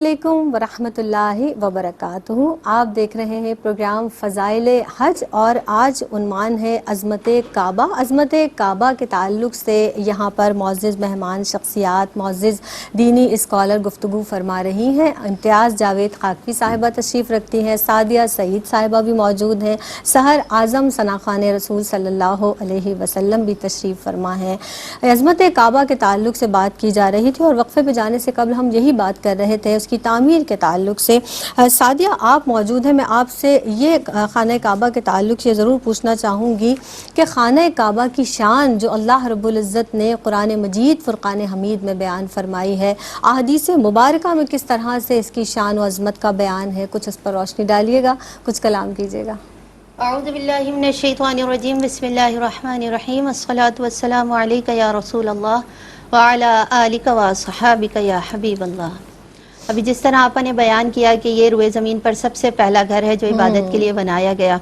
السلام ورحمۃ اللہ وبرکاتہ۔ آپ دیکھ رہے ہیں پروگرام فضائل حج اور آج عنوان ہے عظمت کعبہ۔ عظمت کعبہ کے تعلق سے یہاں پر معزز مہمان شخصیات، معزز دینی اسکالر گفتگو فرما رہی ہیں۔ امتیاز جاوید خاکوی صاحبہ تشریف رکھتی ہیں، سعدیہ سعید صاحبہ بھی موجود ہیں، سحر اعظم ثنا خوان رسول صلی اللہ علیہ وسلم بھی تشریف فرما ہیں۔ عظمت کعبہ کے تعلق سے بات کی جا رہی تھی اور وقفے پہ جانے سے قبل ہم یہی بات کر رہے تھے اس کی تعمیر کے تعلق سے۔ سعدیہ آپ موجود ہیں، میں آپ سے یہ خانہ کعبہ کے تعلق سے ضرور پوچھنا چاہوں گی کہ خانہ کعبہ کی شان جو اللہ رب العزت نے قرآن مجید فرقان حمید میں بیان فرمائی ہے، احادیث مبارکہ میں کس طرح سے اس کی شان و عظمت کا بیان ہے، کچھ اس پر روشنی ڈالیے گا، کچھ کلام کیجیے گا۔ اعوذ باللہ من الشیطان الرجیم، بسم اللہ الرحمن الرحیم، الصلاۃ والسلام علیک یا رسول اللہ وعلی آلک وصحابک یا حبیب اللہ۔ ابھی جس طرح آپ نے بیان کیا کہ یہ روئے زمین پر سب سے پہلا گھر ہے جو عبادت کے لیے بنایا گیا،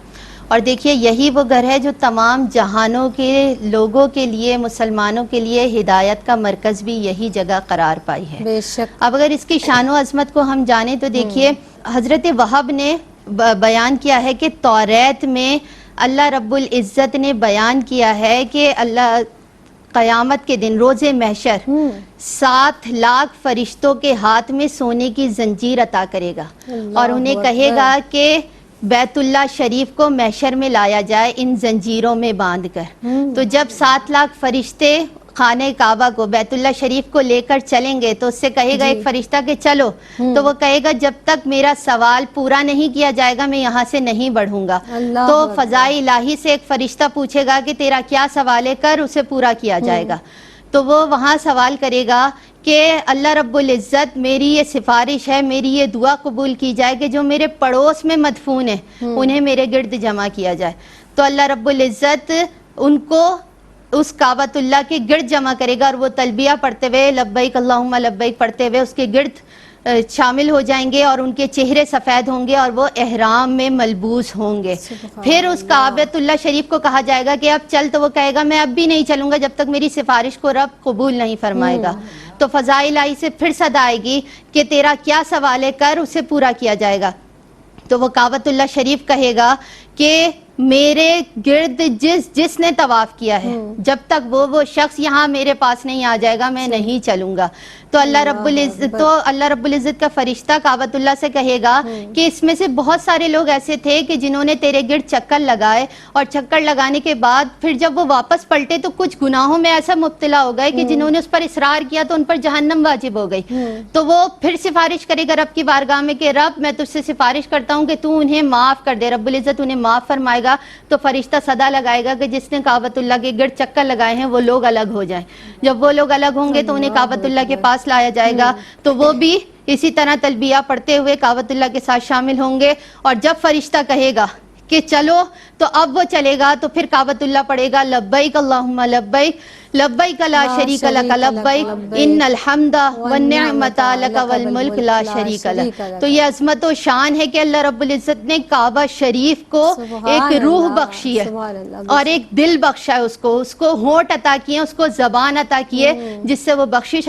اور دیکھیے یہی وہ گھر ہے جو تمام جہانوں کے لوگوں کے لیے، مسلمانوں کے لیے ہدایت کا مرکز بھی یہی جگہ قرار پائی ہے۔ بے شک۔ اب اگر اس کی شان و عظمت کو ہم جانیں تو دیکھیے حضرت وہب نے بیان کیا ہے کہ توریت میں اللہ رب العزت نے بیان کیا ہے کہ اللہ قیامت کے دن روز محشر 7 لاکھ فرشتوں کے ہاتھ میں سونے کی زنجیر عطا کرے گا اور انہیں کہے گا کہ بیت اللہ شریف کو محشر میں لایا جائے ان زنجیروں میں باندھ کر۔ تو جب 7 لاکھ فرشتے خانہ کعبہ کو، بیت اللہ شریف کو لے کر چلیں گے تو اس سے کہے گا ایک فرشتہ کہ چلو، تو وہ کہے گا جب تک میرا سوال پورا نہیں کیا جائے گا میں یہاں سے نہیں بڑھوں گا۔ تو فضائے الہی سے ایک فرشتہ پوچھے گا کہ تیرا کیا سوال ہے، کر اسے پورا کیا جائے گا۔ تو وہ وہاں سوال کرے گا کہ اللہ رب العزت میری یہ سفارش ہے، میری یہ دعا قبول کی جائے کہ جو میرے پڑوس میں مدفون ہیں انہیں میرے گرد جمع کیا جائے۔ تو اللہ رب العزت ان کو اس کعبۃ اللہ کے گرد جمع کرے گا اور وہ تلبیہ پڑھتے ہوئے لبیک اللہم لبیک پڑھتے ہوئے اس کے گرد شامل ہو جائیں گے اور ان کے چہرے سفید ہوں گے اور وہ احرام میں ملبوس ہوں گے۔ پھر اس کعبۃ اللہ شریف کو کہا جائے گا کہ اب چل، تو وہ کہے گا میں اب بھی نہیں چلوں گا جب تک میری سفارش کو رب قبول نہیں فرمائے گا۔ تو فضائل الہی سے پھر صدا آئے گی کہ تیرا کیا سوال ہے، کر اسے پورا کیا جائے گا۔ تو وہ کعبۃ اللہ شریف کہے گا کہ میرے گرد جس نے طواف کیا ہے جب تک وہ شخص یہاں میرے پاس نہیں آ جائے گا میں نہیں چلوں گا۔ تو اللہ رب العزت کا فرشتہ کعبۃ اللہ سے کہے گا کہ اس میں سے بہت سارے لوگ ایسے تھے کہ جنہوں نے تیرے گرد چکر لگائے اور چکر لگانے کے بعد پھر جب وہ واپس پلٹے تو کچھ گناہوں میں ایسا مبتلا ہو گئے کہ جنہوں نے اس پر اصرار کیا تو ان پر جہنم واجب ہو گئی۔ تو وہ پھر سفارش کرے گا رب کی بارگاہ میں کہ رب میں تجھ سے سفارش کرتا ہوں کہ تو انہیں معاف کر دے۔ رب العزت انہیں معاف فرمائے گا تو فرشتہ صدا لگائے گا کہ جس نے کعبۃ اللہ کے گرد چکر لگائے ہیں وہ لوگ الگ ہو جائیں۔ جب وہ لوگ الگ ہوں گے تو انہیں کعبۃ اللہ کے پاس لایا جائے گا تو وہ بھی اسی طرح تلبیہ پڑھتے ہوئے کعبۃ اللہ کے ساتھ شامل ہوں گے، اور جب فرشتہ کہے گا کہ چلو تو اب وہ چلے گا تو پھر کعبۃ اللہ پڑھے گا لبیک اللہم لبیک لبیک لا شریک لک لبیک ان الحمد والنعمت لک والملک لا شریک لک۔ تو یہ عظمت و شان ہے کہ اللہ رب العزت نے کعبہ شریف کو ایک روح بخشی ہے اور ایک دل بخشا ہے، اس کو ہونٹ عطا کیے، اس کو زبان عطا کیے جس سے وہ بخشش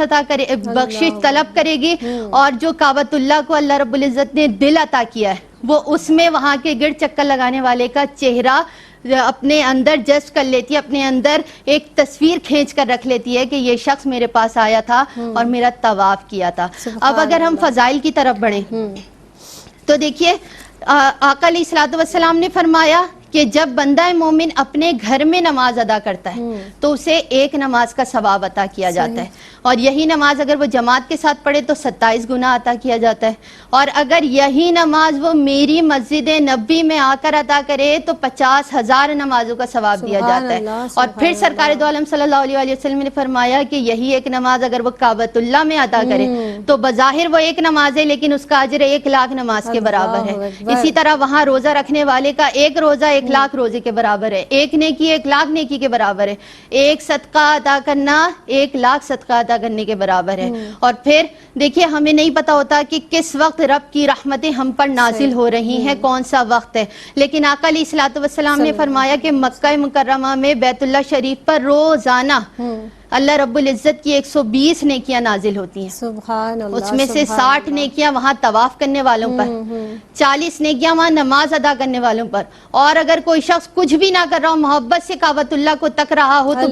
طلب کرے گی، اور جو کعبۃ اللہ کو اللہ رب العزت نے دل عطا کیا ہے وہ اس میں وہاں کے گرد چکر لگانے والے کا چہرہ اپنے اندر جذب کر لیتی ہے، اپنے اندر ایک تصویر کھینچ کر رکھ لیتی ہے کہ یہ شخص میرے پاس آیا تھا اور میرا طواف کیا تھا۔ اب اگر ہم فضائل کی طرف بڑھیں تو دیکھیے آقا علیہ الصلوۃ والسلام نے فرمایا کہ جب بندہ مومن اپنے گھر میں نماز ادا کرتا ہے تو اسے ایک نماز کا ثواب عطا کیا جاتا ہے، اور یہی نماز اگر وہ جماعت کے ساتھ پڑھے تو 27 گنا عطا کیا جاتا ہے، اور اگر یہی نماز وہ میری مسجد نبی میں آ کر عطا کرے تو 50,000 نمازوں کا ثواب دیا جاتا ہے۔ اور پھر سرکار دو عالم صلی اللہ علیہ وسلم نے فرمایا کہ یہی ایک نماز اگر وہ کعبۃ اللہ میں ادا کرے تو بظاہر وہ ایک نماز ہے لیکن اس کا اجر 1 لاکھ نماز کے برابر ہے۔ اسی طرح وہاں روزہ رکھنے والے کا ایک روزہ 1 لاکھ روزے کے برابر ہے، ایک نیکی 1 لاکھ نیکی کے برابر ہے، ایک صدقہ ادا کرنا 1 لاکھ صدقہ ادا کرنے کے برابر ہے۔ اور پھر دیکھیے ہمیں نہیں پتا ہوتا کہ کس وقت رب کی رحمتیں ہم پر نازل ہو رہی ہیں، کون سا وقت ہے، لیکن آقا علیہ الصلوۃ والسلام نے فرمایا کہ مکہ مکرمہ میں بیت اللہ شریف پر روزانہ اللہ رب العزت کی 120 نیکیاں نازل ہوتی ہیں. سبحان اللہ. اس میں سے 60 نیکیاں وہاں طواف کرنے والوں پر، 40 نیکیاں وہاں نماز ادا کرنے والوں پر، اور اگر کوئی شخص کچھ بھی نہ کر رہا ہو، محبت سے کعبۃ اللہ کو تک رہا ہو، تو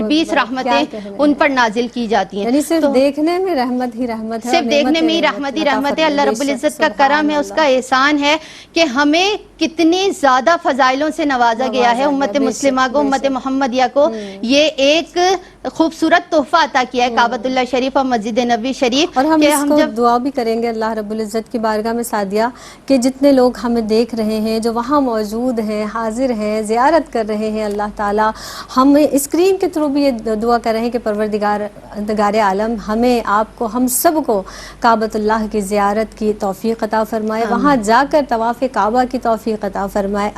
20 رحمتیں ان پر نازل کی جاتی ہیں. یعنی صرف دیکھنے میں رحمت ہی رحمت ہے، صرف دیکھنے میں ہی رحمت ہی رحمت ہے. اللہ رب العزت کا کرم ہے، اس کا احسان ہے کہ ہمیں کتنی زیادہ فضائلوں سے نوازا گیا ہے. امت مسلمہ کو، امت محمدیہ کو یہ ایک خوبصورت تحفہ عطا کیا ہے کعبۃ اللہ شریف اور مسجد نبوی شریف. اور ہم کہ اس کو جب دعا بھی کریں گے اللہ رب العزت کی بارگاہ میں سعدیہ کہ جتنے لوگ ہمیں دیکھ رہے ہیں، جو وہاں موجود ہیں، حاضر ہیں، زیارت کر رہے ہیں، اللہ تعالیٰ ہم اسکرین کے تھرو بھی یہ دعا کر رہے ہیں کہ پروردگار عالم ہمیں، آپ کو، ہم سب کو کعبۃ اللہ کی زیارت کی توفیق عطا فرمائے، وہاں جا کر طواف کعبہ کی توفیق عطا فرمائے.